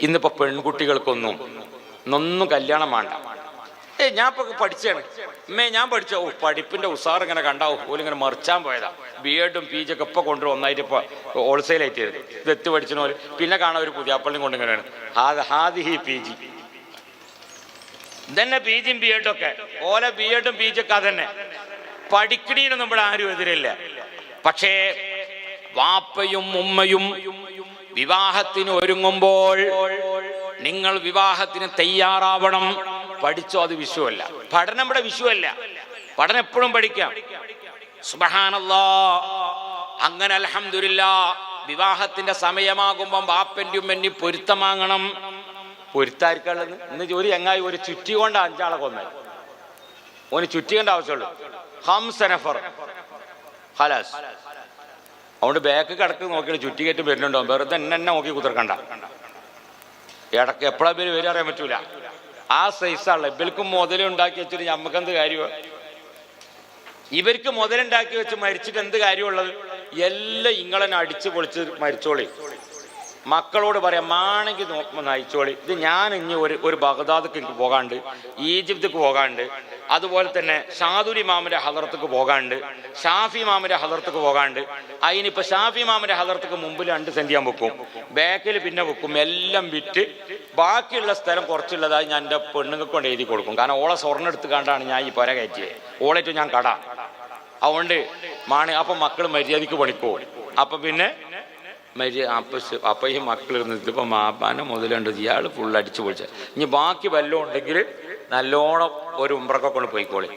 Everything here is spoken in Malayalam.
ഇന്നിപ്പോ പെൺകുട്ടികൾക്കൊന്നും കല്യാണം വേണ്ട. ഞാൻ ഇപ്പൊ പഠിച്ചാണ് ഞാൻ പഠിച്ച പഠിപ്പിന്റെ ഉസാർ ഇങ്ങനെ കണ്ടാവും പോലും ഇങ്ങനെ മറിച്ചാൻ പോയതാ. BEdും PG ഒക്കെ ഇപ്പൊ കൊണ്ടുവരും ഒന്നായിട്ട് ഇപ്പൊ ഹോൾസെയിലായിട്ട് ഇത് എത്തി പഠിച്ചോ. പിന്നെ കാണാൻ ഒരു പുതിയാപ്പള്ളിയും കൊണ്ട് ഇങ്ങനെയാണ് ഹാദിഹി PG ഇതന്നെ PGയും BEdും ഒക്കെ ഓലെ BEdും PG ഒക്കെ അതന്നെ. പഠിക്കണീനൊന്നും ഇവിടെ ആരും എതിരില്ല. പക്ഷേ വാപ്പയും ഉമ്മയും വിവാഹത്തിന് ഒരുങ്ങുമ്പോൾ നിങ്ങൾ വിവാഹത്തിന് തയ്യാറാവണം. പഠിച്ചോ, അത് വിഷയമല്ല. പഠനം ഇവിടെ വിഷയമല്ല. പഠനം എപ്പോഴും പഠിക്കാം. സുബ്ഹാനല്ലാഹ്. അങ്ങനെ അൽഹംദുലില്ലാഹ് വിവാഹത്തിന്റെ സമയമാകുമ്പം ബാപ്പൻ്റെ ഉമ്മൻ്റെ പൊരുത്തം വാങ്ങണം. പൊരുത്താർക്കുള്ളത് ഇന്ന് ജോലി ചങ്ങായി ഒരു ചുറ്റി കൊണ്ട് 5 ആളെ കൊന്നത്. ഓന് ചുറ്റിക്കേണ്ട ആവശ്യമുള്ളൂ. ഹംസനഫർ ഹലാസ്. അതുകൊണ്ട് ബാക്ക് കിടക്ക് നോക്കിയിട്ട് ചുറ്റിക്കയറ്റ് വരുന്നുണ്ടോ, വെറുതെ എന്നെ നോക്കി കുതിർക്കണ്ട. ഇടക്ക് എപ്പോഴാ പേര് വരെ അറിയാൻ പറ്റൂല. ആ സൈസാണല്ലോ. ഇവർക്ക് മുതലുണ്ടാക്കി വെച്ചിട്ട് നമുക്കെന്ത് കാര്യമാണ്? ഇവർക്ക് മുതലുണ്ടാക്കി വെച്ച് മരിച്ചിട്ട് എന്ത് കാര്യമുള്ളത്? എല്ലാം ഇങ്ങളെന്നെ അടിച്ചു പൊളിച്ച് മരിച്ചോളി. മക്കളോട് പറയാം, മാണെങ്കിൽ നയിച്ചോളി. ഇത് ഞാൻ ഇനി ഒരു ബഗ്ദാദിക്ക് എനിക്ക് പോകാണ്ട്, ഈജിപ്തിക്ക് പോകാണ്ട്, അതുപോലെ തന്നെ ഷാദുൽ ഇമാമിന്റെ ഹദറത്തേക്ക് പോകാണ്ട്, ഷാഫി ഇമാമിന്റെ ഹദറത്തേക്ക് പോകാണ്ട്. അതിനിപ്പോൾ ഷാഫി ഇമാമിന്റെ ഹദറത്തേക്ക് മുമ്പിൽ 2 സെന്റ് ഞാൻ വെക്കും, ബാക്കിൽ പിന്നെ വെക്കും. എല്ലാം വിറ്റ് ബാക്കിയുള്ള സ്ഥലം കുറച്ചുള്ളതായി ഞാൻ എൻ്റെ പെണ്ണുങ്ങൾക്ക് കൊണ്ട് എഴുതി കൊടുക്കും. കാരണം ഓളെ സ്വർണ്ണം എടുത്ത് കണ്ടാണ് ഞാൻ ഈ പുര കയറ്റിയത്. ഓളേറ്റ് ഞാൻ കട. അതുകൊണ്ട് അപ്പം മക്കൾ മര്യാദയ്ക്ക് പണിപ്പോവും. അപ്പം പിന്നെ അപ്പൊ ഈ മക്കൾ ഇതിപ്പോ മാപ്പാനെ മുതലുണ്ട്, ഇയാൾ ഫുൾ അടിച്ചു പൊളിച്ച. ഇനി ബാക്കി വല്ലതും ഉണ്ടെങ്കിൽ നല്ലോണം ഒരു ഉംറക്കൊക്കെ കൊണ്ട് പോയിക്കോളി.